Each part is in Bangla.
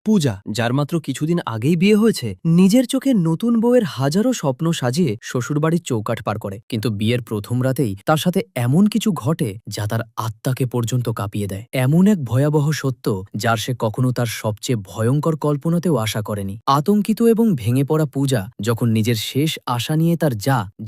পূজা, যার মাত্র কিছুদিন আগেই বিয়ে হয়েছে, নিজের চোখে নতুন বউয়ের হাজারো স্বপ্ন সাজিয়ে শ্বশুরবাড়ির চৌকাঠ পার করে। কিন্তু বিয়ের প্রথম রাতেই তার সাথে এমন কিছু ঘটে যা তার আত্মাকে পর্যন্ত কাঁপিয়ে দেয়। এমন এক ভয়াবহ সত্য যার সে কখনো তার সবচেয়ে ভয়ঙ্কর কল্পনাতেও আশা করেনি। আতঙ্কিত এবং ভেঙে পড়া পূজা যখন নিজের শেষ আশা নিয়ে তার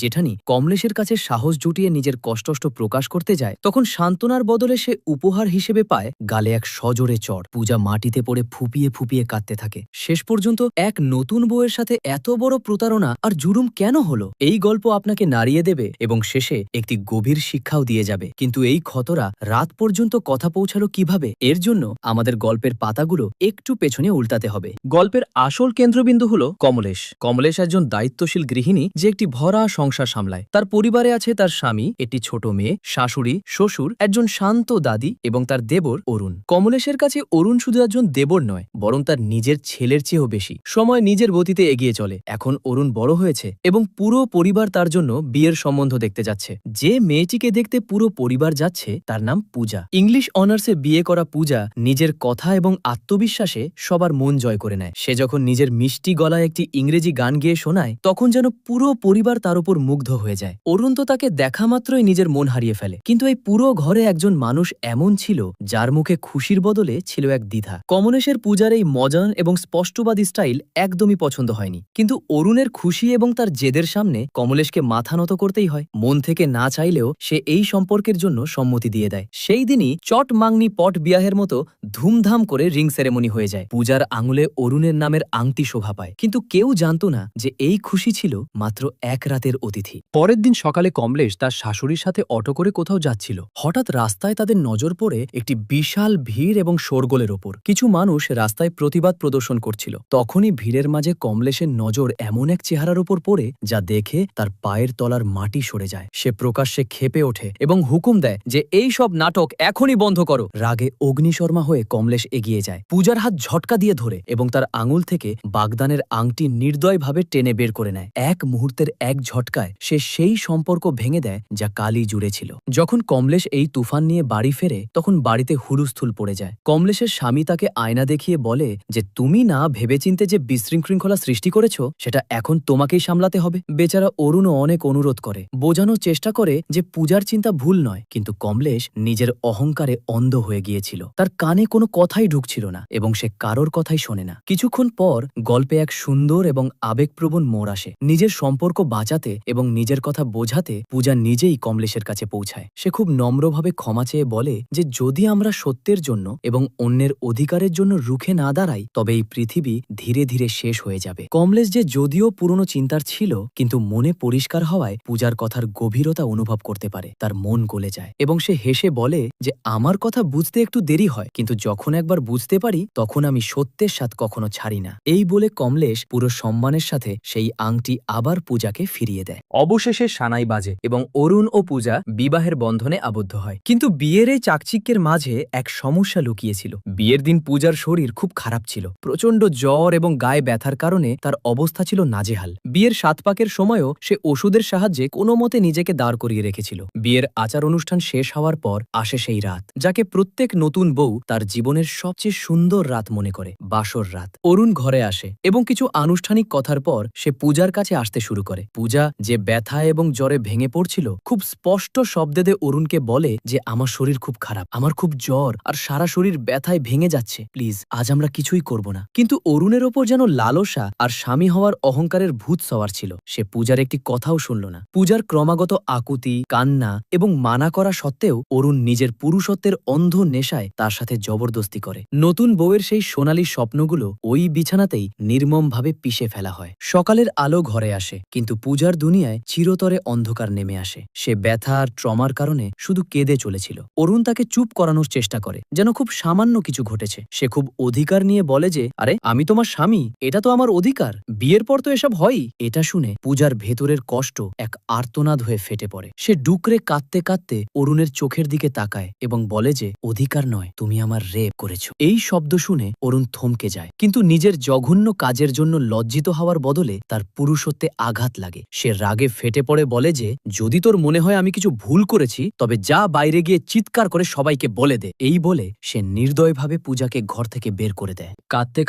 জেঠানি কমলেশের কাছে সাহস জুটিয়ে নিজের কষ্ট প্রকাশ করতে যায়, তখন সান্ত্বনার বদলে সে উপহার হিসেবে পায় গালে এক সজোরে চড়। পূজা মাটিতে পড়ে ফুপিয়ে ফুপিয়ে কাঁদতে থাকে। শেষ পর্যন্ত এক নতুন বউয়ের সাথে এত বড় প্রতারণা আর জুলুম কেন হলো? এই গল্প আপনাকে নাড়িয়ে দেবে এবং শেষে একটি গভীর শিক্ষাও দিয়ে যাবে। কিন্তু এই ক্ষতরা রাত পর্যন্ত কথা পৌঁছালো কিভাবে? এর জন্য আমাদের গল্পের পাতাগুলো একটু পেছনে উল্টাতে হবে। গল্পের আসল কেন্দ্রবিন্দু হলো কমলেশ। কমলেশ একজন দায়িত্বশীল গৃহিণী যে একটি ভরা সংসার সামলায়। তার পরিবারে আছে তার স্বামী, একটি ছোট মেয়ে, শাশুড়ি, শ্বশুর, একজন শান্ত দাদি এবং তার দেবর অরুণ। কমলেশের কাছে অরুণ শুধু একজন দেবর নয়, বরং তার নিজের ছেলের চেয়েও বেশি। সময় নিজের গতিতে এগিয়ে চলে। এখন অরুণ বড় হয়েছে এবং পুরো পরিবার তার জন্য বিয়ের সম্বন্ধ দেখতে যাচ্ছে। যে মেয়েটিকে দেখতে পুরো পরিবার যাচ্ছে তার নাম পূজা। ইংলিশ অনার্সে বিয়ে করা পূজা নিজের কথা এবং আত্মবিশ্বাসে সবার মন জয় করে নেয়। সে যখন নিজের মিষ্টি গলায় একটি ইংরেজি গান গেয়ে শোনায়, তখন যেন পুরো পরিবার তার উপর মুগ্ধ হয়ে যায়। অরুণ তো তাকে দেখা মাত্রই নিজের মন হারিয়ে ফেলে। কিন্তু এই পুরো ঘরে একজন মানুষ এমন ছিল যার মুখে খুশির বদলে ছিল এক দ্বিধা। কমলেশের পূজার এই মজান এবং স্পষ্টবাদী স্টাইল একদমই পছন্দ হয়নি। কিন্তু অরুণের খুশি এবং তার জেদের সামনে কমলেশকে মাথা নত করতেই হয়। মন থেকে না চাইলেও সে এই সম্পর্কের জন্য সম্মতি দিয়ে দেয়। সেই দিনই চট মাংনি পট বিয়াহের মতো ধুমধাম করে রিং সেরেমনি হয়ে যায়। পূজার আঙুলে অরুণের নামের আংটি শোভা পায়। কিন্তু কেউ জানত না যে এই খুশি ছিল মাত্র এক রাতের অতিথি। পরের দিন সকালে কমলেশ তার শাশুড়ির সাথে অটো করে কোথাও যাচ্ছিল। হঠাৎ রাস্তায় তাদের নজর পড়ে একটি বিশাল ভিড় এবং শোরগোলের ওপর। কিছু মানুষ রাস্তায় প্রতিবাদ প্রদর্শন করছিল। তখনই ভিড়ের মাঝে কমলেশের নজর এমন এক চেহারার উপর পড়ে যা দেখে তার পায়ের তলার মাটি সরে যায়। সে প্রকাশ্যে ক্ষেপে ওঠে এবং হুকুম দেয় যে এই সব নাটক এখনই বন্ধ করো। রাগে অগ্নিশর্মা হয়ে কমলেশ এগিয়ে যায়। পূজার হাত ঝটকা দিয়ে ধরে এবং তার আঙুল থেকে বাগদানের আংটি নির্দয়ভাবে টেনে বের করে নেয়। এক মুহূর্তের এক ঝটকায় সে সেই সম্পর্ক ভেঙে দেয় যা কালই জুড়ে ছিল। যখন কমলেশ এই তুফান নিয়ে বাড়ি ফেরে, তখন বাড়িতে হুলুস্থুল পড়ে যায়। কমলেশের স্বামী তাকে আয়না দেখিয়ে বলে যে তুমি না ভেবেচিন্তে যে বিশৃঙ্খলা সৃষ্টি করেছ সেটা এখন তোমাকেই সামলাতে হবে। বেচারা অরুণও অনেক অনুরোধ করে, বোঝানোর চেষ্টা করে যে পূজার চিন্তা ভুল নয়। কিন্তু কমলেশ নিজের অহংকারে অন্ধ হয়ে গিয়েছিল। তার কানে কোনো কথাই ঢুকছিল না এবং সে কারোর কথাই শোনে না। কিছুক্ষণ পর গল্পে এক সুন্দর এবং আবেগপ্রবণ মোড় আসে। নিজের সম্পর্ক বাঁচাতে এবং নিজের কথা বোঝাতে পূজা নিজেই কমলেশের কাছে পৌঁছায়। সে খুব নম্রভাবে ক্ষমা চেয়ে বলে যে যদি আমরা সত্যের জন্য এবং অন্যের অধিকারের জন্য রুখে না দাঁড়াই, তবে এই পৃথিবী ধীরে ধীরে শেষ হয়ে যাবে। কমলেশ যে যদিও পুরনো চিন্তার ছিল, কিন্তু মনে পরিষ্কার হওয়ায় পূজার কথার গভীরতা অনুভব করতে পারে। তার মন গলে যায় এবং সে হেসে বলে যে আমার কথা বুঝতে একটু দেরি হয়, কিন্তু যখন একবার বুঝতে পারি তখন আমি সত্যের স্বাদ কখনো ছাড়ি না। এই বলে কমলেশ পুরো সম্মানের সাথে সেই আংটি আবার পূজাকে ফিরিয়ে দেয়। অবশেষে সানাই বাজে এবং অরুণ ও পূজা বিবাহের বন্ধনে আবদ্ধ হয়। কিন্তু বিয়ের এই চাকচিক্যের মাঝে এক সমস্যা লুকিয়েছিল। বিয়ের দিন পূজার শরীর খুব খারাপ ছিল। প্রচণ্ড জ্বর এবং গায়ে ব্যথার কারণে তার অবস্থা ছিল নাজেহাল। বিয়ের ৭ পাকের সময়ও সে ওষুধের সাহায্যে কোনো মতে নিজেকে দাঁড় করিয়ে রেখেছিল। বিয়ের আচার অনুষ্ঠান শেষ হওয়ার পর আসে সেই রাত যাকে প্রত্যেক নতুন বউ তার জীবনের সবচেয়ে সুন্দর রাত মনে করে, বাসর রাত। অরুণ ঘরে আসে এবং কিছু আনুষ্ঠানিক কথার পর সে পূজার কাছে আসতে শুরু করে। পূজা যে ব্যথা এবং জ্বরে ভেঙে পড়ছিল, খুব স্পষ্ট শব্দে অরুণকে বলে যে আমার শরীর খুব খারাপ, আমার খুব জ্বর আর সারা শরীর ব্যথায় ভেঙে যাচ্ছে, প্লিজ আজ আমরা কিছুই করব না। কিন্তু অরুণের ওপর যেন লালসা আর স্বামী হওয়ার অহংকারের ভূত সওয়ার ছিল। সে পূজার একটি কথাও শুনল না। পূজার ক্রমাগত আকুতি, কান্না এবং মানা করা সত্ত্বেও অরুণ নিজের পুরুষত্বের অন্ধ নেশায় তার সাথে জবরদস্তি করে। নতুন বউয়ের সেই সোনালী স্বপ্নগুলো ওই বিছানাতেই নির্মমভাবে পিষে ফেলা হয়। সকালের আলো ঘরে আসে, কিন্তু পূজার দুনিয়ায় চিরতরে অন্ধকার নেমে আসে। সে ব্যথা আর ট্রমার কারণে শুধু কেঁদে চলেছিল। অরুণ তাকে চুপ করানোর চেষ্টা করে, যেন খুব সামান্য কিছু ঘটেছে। সে খুব অধিকার নিয়ে বলে যে আরে আমি তোমার স্বামী, এটা তো আমার অধিকার, বিয়ের পর তো এসব হয়ই। এটা শুনে পূজার ভেতরের কষ্ট এক আর্তনাদ হয়ে ফেটে পড়ে। সে ডুকরে কাঁদতে কাঁদতে অরুণের চোখের দিকে তাকায় এবং বলে যে অধিকার নয়, তুমি আমার রেপ করেছো। এই শব্দ শুনে অরুণ থমকে যায়, কিন্তু নিজের জঘন্য কাজের জন্য লজ্জিত হওয়ার বদলে তার পুরুষত্বে আঘাত লাগে। সে রাগে ফেটে পড়ে বলে যে যদি তোর মনে হয় আমি কিছু ভুল করেছি, তবে যা বাইরে গিয়ে চিৎকার করে সবাইকে বলে দে। এই বলে সে নির্দয়ভাবে পূজাকে ঘর থেকে বের করে করে দেয়। কাঁদতে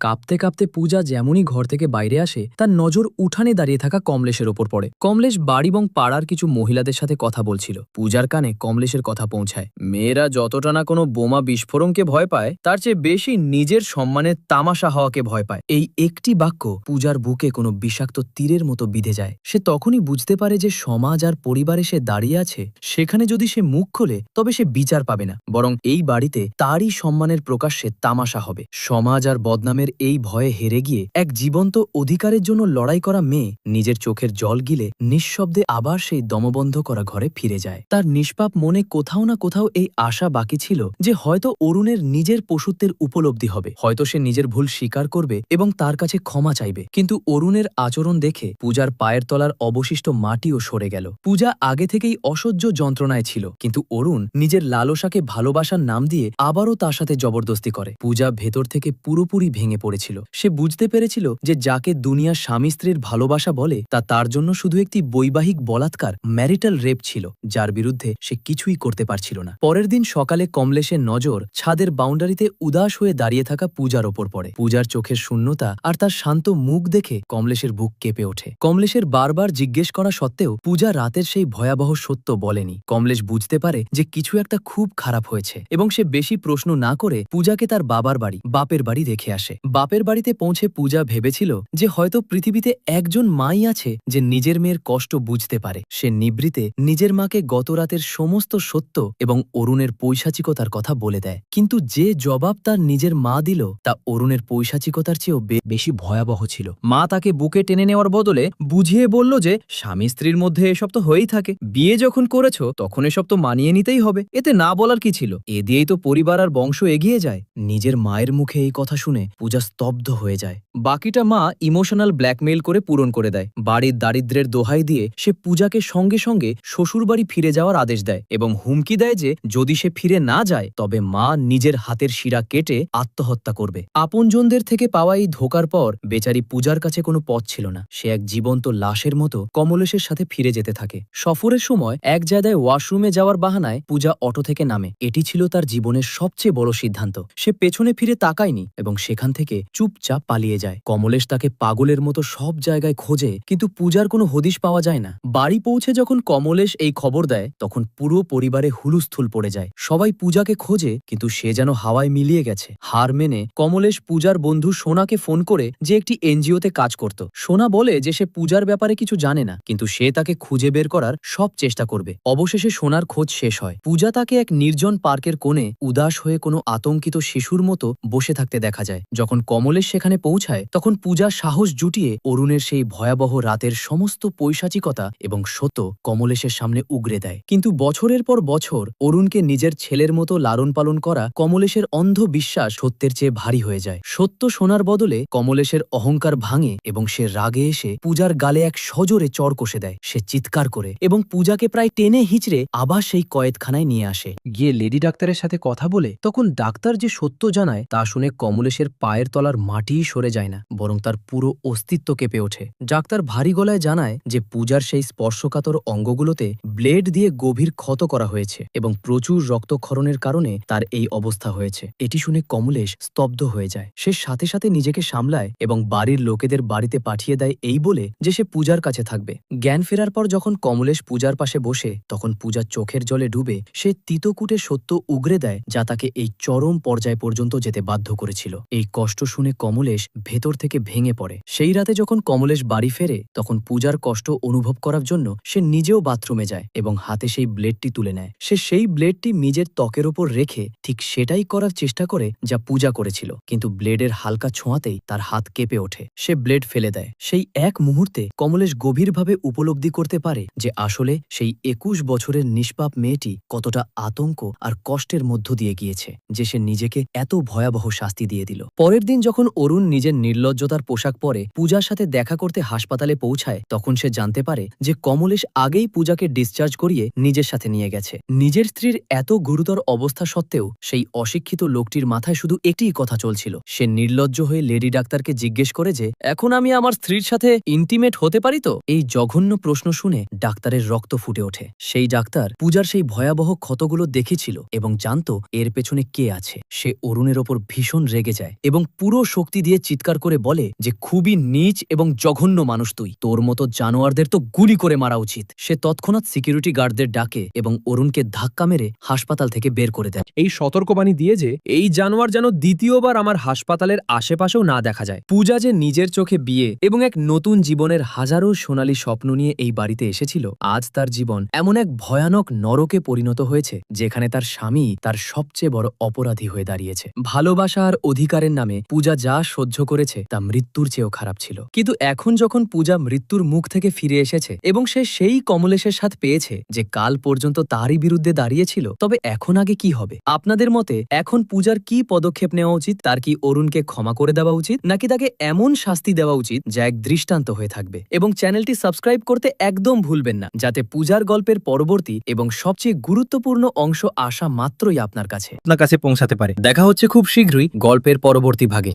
কাঁপতে কাঁপতে পূজা যেমনই ঘর থেকে বাইরে আসে তার নজর উঠানে দাঁড়িয়ে থাকা কমলেশের ওপর পড়ে। কমলেশ বাড়ি এবং পাড়ার কিছু মহিলাদের সাথে কথা বলছিল। পূজার কানে কমলেশের কথা পৌঁছায়, মেয়েরা যতটা না কোনো বোমা বিস্ফোরণকে ভয় পায় তার চেয়ে বেশি নিজের সম্মানের তামাশা হওয়াকে ভয় পায়। এই একটি বাক্য পূজার বুকে কোনো বিষাক্ত তীরের মতো বিঁধে যায়। সে তখনই বুঝতে পারে যে সমাজ আর পরিবারে সে দাঁড়িয়ে আছে, সেখানে যদি সে মুখ খোলে তবে সে বিচার পাবে না, বরং এই বাড়িতে তারই সম্মানের প্রকাশ্যে তামাশা হবে। সমাজ আর বদনামের এই ভয়ে হেরে গিয়ে এক জীবন্ত অধিকারের জন্য লড়াই করা মেয়ে নিজের চোখের জল গিলে নিঃশব্দে আবার সেই দমবন্ধ করা ঘরে ফিরে যায়। তার নিষ্পাপ মনে কোথাও না কোথাও এই আশা বাকি ছিল যে হয়তো অরুণের নিজের পশুত্বের উপলব্ধি হবে, হয়তো সে নিজের ভুল স্বীকার করবে এবং তার কাছে ক্ষমা চাইবে। কিন্তু অরুণের আচরণ দেখে পূজার পায়ের তলার অবশিষ্ট মাটিও সরে গেল। পূজা আগে থেকেই অসহ্য যন্ত্রণায় ছিল, কিন্তু অরুণ নিজের লালসাকে ভালোবাসার নাম দিয়ে আবারও তার সাথে জবরদস্তি করে। পূজা ভেতর থেকে পুরোপুরি ভেঙে পড়েছিল। সে বুঝতে পেরেছিল যে যাকে দুনিয়া স্বামী স্ত্রীর ভালোবাসা বলে তা তার জন্য শুধু একটি বৈবাহিক বলাৎকার, ম্যারিটাল রেপ ছিল, যার বিরুদ্ধে সে কিছুই করতে পারছিল না। পরের দিন সকালে কমলেশের নজর ছাদের বাউন্ডারিতে উদাস হয়ে দাঁড়িয়ে থাকা পূজার ওপর পড়ে। পূজার চোখের শূন্যতা আর তার শান্ত মুখ দেখে কমলেশের বুক কেঁপে ওঠে। কমলেশের বারবার জিজ্ঞেস করা সত্ত্বেও পূজা রাতের সেই ভয়াবহ সত্য বলেনি। কমলেশ বুঝতে পারে যে কিছু একটা খুব খারাপ হয়েছে এবং সে বেশি প্রশ্ন না করে পূজাকে তার বাপের বাড়ি রেখে আসে। বাপের বাড়িতে পৌঁছে পূজা ভেবেছিল যে হয়তো পৃথিবীতে একজন মাই আছে যে নিজের মেয়ের কষ্ট বুঝতে পারে। সে নিভৃতে নিজের মাকে গত রাতের সমস্ত সত্য এবং অরুণের পৈশাচিকতার কথা বলে দেয়। কিন্তু যে জবাব তার নিজের মা দিল তা অরুণের পৈশাচিকতার চেয়েও বেশি ভয়াবহ ছিল। মা তাকে বুকে টেনে নেওয়ার বদলে বুঝিয়ে বলল যে স্বামী স্ত্রীর মধ্যে এসব তো হয়েই থাকে, বিয়ে যখন করেছ তখন এসব তো মানিয়ে নিতেই হবে, এতে না বলার কি ছিল, এ দিয়েই তো পরিবার আর বংশ এগিয়ে যায়। নিজের মায়ের মুখে এই কথা শুনে পূজা স্তব্ধ হয়ে যায়। বাকিটা মা ইমোশনাল ব্ল্যাকমেইল করে পূরণ করে দেয়। বাড়ির দারিদ্র্যের দোহাই দিয়ে সে পূজাকে সঙ্গে সঙ্গে শ্বশুরবাড়ি ফিরে যাওয়ার আদেশ দেয় এবং হুমকি দেয় যে যদি সে ফিরে না যায় তবে মা নিজের হাতের শিরা কেটে আত্মহত্যা করবে। আপনজনদের থেকে পাওয়া এই ধোকার পর বেচারি পূজার কাছে কোনো পথ ছিল না। সে এক জীবন্ত লাশের মতো কমলেশের সাথে ফিরে যেতে থাকে। সফরের সময় এক জায়গায় ওয়াশরুমে যাওয়ার বাহানায় পূজা অটো থেকে নামে। এটি ছিল তার জীবনের সবচেয়ে বড় সিদ্ধান্ত। সে পেছনে ফিরে তাকায়নি এবং সেখান থেকে চুপচাপ পালিয়ে যায়। কমলেশ তাকে পাগলের মতো সব জায়গায় খোঁজে, কিন্তু পূজার কোনো হদিশ পাওয়া যায় না। বাড়ি পৌঁছে যখন কমলেশ এই খবর দেয় তখন পুরো পরিবারে হুলুস্থুল পড়ে যায়। সবাই পূজাকে খোঁজে, কিন্তু সে যেন হাওয়ায় মিলিয়ে গেছে। হার মেনে কমলেশ পূজার বন্ধু সোনাকে ফোন করে যে একটি এনজিওতে কাজ করত। সোনা বলে যে সে পূজার ব্যাপারে কিছু জানে না, কিন্তু সে তাকে খুঁজে বের করার সব চেষ্টা করবে। অবশেষে সোনার খোঁজ শেষ হয়। পূজা তাকে এক নির্জন পার্কের কোণে উদাস হয়ে কোনো আতঙ্কিত শিশুর মতো বসে থাকতে দেখা যায়। যখন কমলেশ সেখানে পৌঁছায় তখন পূজা সাহস জুটিয়ে অরুণের সেই ভয়াবহ রাতের সমস্ত পৈশাচিকতা এবং সত্য কমলেশের সামনে উগরে দেয়। কিন্তু বছরের পর বছর অরুণকে নিজের ছেলের মতো লালন পালন করা কমলেশের অন্ধ বিশ্বাস সত্যের চেয়ে ভারী হয়ে যায়। সত্য শোনার বদলে কমলেশের অহংকার ভাঙে এবং সে রাগে এসে পূজার গালে এক সজোরে চড় কষে দেয়। সে চিৎকার করে এবং পূজাকে প্রায় টেনে হিঁচড়ে আবার সেই কয়েদখানায় নিয়ে আসে। গিয়ে লেডি ডাক্তারের সাথে কথা বলে তখন ডাক্তার যে সত্য জানায় তা শুনে কমলেশের পায়ের তলার মাটিই সরে যায় না, বরং তার পুরো অস্তিত্ব কেঁপে ওঠে। ডাক্তার ভারী গলায় জানায় যে পূজার সেই স্পর্শকাতর অঙ্গগুলোতে ব্লেড দিয়ে গভীর ক্ষত করা হয়েছে এবং প্রচুর রক্তক্ষরণের কারণে তার এই অবস্থা হয়েছে। এটি শুনে কমলেশ স্তব্ধ হয়ে যায়। সে সাথে সাথে নিজেকে সামলায় এবং বাড়ির লোকেদের বাড়িতে পাঠিয়ে দেয় এই বলে যে সে পূজার কাছে থাকবে। জ্ঞান ফেরার পর যখন কমলেশ পূজার পাশে বসে তখন পূজার চোখের জলে ডুবে সে তিতকুটে সত্য উগরে দেয় যা তাকে এই চরম পর্যায় পর্যন্ত যেতে বাধ্য করেছিল। এই কষ্ট শুনে কমলেশ ভেতর থেকে ভেঙে পড়ে। সেই রাতে যখন কমলেশ বাড়ি ফেরে তখন পূজার কষ্ট অনুভব করার জন্য সে নিজেও বাথরুমে যায় এবং হাতে সেই ব্লেডটি তুলে নেয়। সে সেই ব্লেডটি নিজের ত্বকের ওপর রেখে ঠিক সেটাই করার চেষ্টা করে যা পূজা করেছিল, কিন্তু ব্লেডের হালকা ছোঁয়াতেই তার হাত কেঁপে ওঠে। সে ব্লেড ফেলে দেয়। সেই এক মুহূর্তে কমলেশ গভীরভাবে উপলব্ধি করতে পারে যে আসলে সেই 21 বছরের নিষ্পাপ মেয়েটি কতটা আতঙ্ক আর কষ্টের মধ্য দিয়ে গিয়েছে যে সে নিজেকে এত ভয়াবহ শাস্তি দিয়ে দিল। পরের দিন যখন অরুণ নিজের নির্লজ্জতার পোশাক পরে পূজার সাথে দেখা করতে হাসপাতালে পৌঁছায় তখন সে জানতে পারে যে কমলেশ আগেই পূজাকে ডিসচার্জ করিয়ে নিজের সাথে নিয়ে গেছে। নিজের স্ত্রীর এত গুরুতর অবস্থা সত্ত্বেও সেই অশিক্ষিত লোকটির মাথায় শুধু একটিই কথা চলছিল। সে নির্লজ্জ হয়ে লেডি ডাক্তারকে জিজ্ঞেস করে যে এখন আমি আমার স্ত্রীর সাথে ইন্টিমেট হতে পারি তো? এই জঘন্য প্রশ্ন শুনে ডাক্তারের রক্ত ফুটে ওঠে। সেই ডাক্তার পূজার সেই ভয়াবহ ক্ষতগুলো দেখেছিল এবং জানত এর পেছনে কে আছে। সে অরুণের ওপর ভীষণ রেগে যায় এবং পুরো শক্তি দিয়ে চিৎকার করে বলে যে খুবই নীচ এবং জঘন্য মানুষ তুই, তোর মতো জানোয়ারদের তো গুলি করে মারা উচিত। সে তৎক্ষণাৎ সিকিউরিটি গার্ডদের ডাকে এবং অরুণকে ধাক্কা মেরে হাসপাতাল থেকে বের করে দেয়। এই সতর্কবাণী দিয়ে যে এই জানোয়ার যেন দ্বিতীয়বার আমার হাসপাতালের আশেপাশেও না দেখা যায়। পূজা যে নিজের চোখে বিয়ে এবং এক নতুন জীবনের হাজারো সোনালী স্বপ্ন নিয়ে এই বাড়িতে এসেছিল, আজ তার জীবন এমন এক ভয়ানক নরকে পরিণত হয়েছে যেখানে তার স্বামী তার সবচেয়ে বড় অপরাধী হয়ে দাঁড়িয়েছে। ভালোবাসা আর অধিকারের নামে পূজা যা সহ্য করেছে তা মৃত্যুর চেয়েও খারাপ ছিল। কিন্তু এখন যখন পূজা মৃত্যুর মুখ থেকে ফিরে এসেছে এবং সে সেই কমলেশের সাথে পেয়েছে যে কাল পর্যন্ত তারই বিরুদ্ধে দাঁড়িয়েছিল, তবে এখন আগে কি হবে? আপনাদের মতে এখন পূজার কি পদক্ষেপ নেওয়া উচিত? তার কি অরুণকে ক্ষমা করে দেওয়া উচিত, নাকি তাকে এমন শাস্তি দেওয়া উচিত যা এক দৃষ্টান্ত হয়ে থাকবে? এবং চ্যানেলটি সাবস্ক্রাইব করতে একদম ভুলবেন না, যাতে পূজার গল্পের পরবর্তী এবং সবচেয়ে গুরুত্বপূর্ণ অংশ আসা মাত্রই আপনার কাছে পৌঁছাতে পারে। দেখা হচ্ছে খুব শীঘ্রই গল্পের পরবর্তী ভাগে।